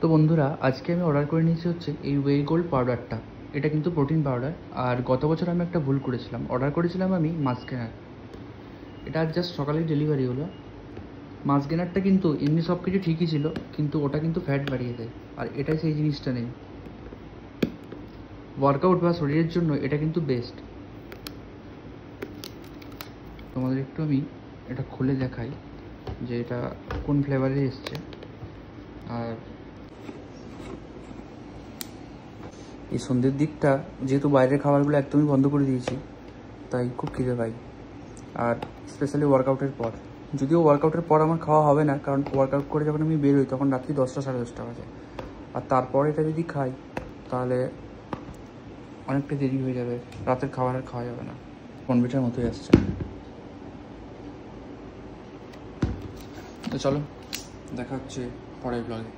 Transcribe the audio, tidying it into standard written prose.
তো বন্ধুরা, আজকে আমি অর্ডার করে নিয়েছি হচ্ছে এই ওয়ে গোল্ড পাউডারটা। এটা কিন্তু প্রোটিন পাউডার। আর গত বছর আমি একটা ভুল করেছিলাম, অর্ডার করেছিলাম আমি মাসগেনার। এটা আজ জাস্ট সকালেই ডেলিভারি হলো। মাসগেনারটা কিন্তু এমনি সব কিছু ঠিকই ছিল, কিন্তু ওটা কিন্তু ফ্যাট বাড়িয়ে দেয়, আর এটাই সেই জিনিসটা নেই। ওয়ার্কআউট বা শরীরের জন্য এটা কিন্তু বেস্ট। তোমাদের একটু আমি এটা খুলে দেখাই যে এটা কোন ফ্লেভারে এসছে। আর এই সন্ধ্যের দিকটা যেহেতু বাইরের খাবারগুলো একদমই বন্ধ করে দিয়েছি, তাই খুব খিদে পাই। আর স্পেশালি ওয়ার্কআউটের পর, যদিও ওয়ার্কআউটের পর আমার খাওয়া হবে না, কারণ ওয়ার্কআউট করে যখন আমি বের হই তখন রাত্রি 10টা সাড়ে 10টা বাজে। আর তারপরে এটা যদি খাই তাহলে অনেকটা দেরি হয়ে যাবে, রাতের খাবার আর খাওয়া যাবে না। কনভিটার মতোই আসছে। তো চলো দেখা হচ্ছে পরের ব্লগে।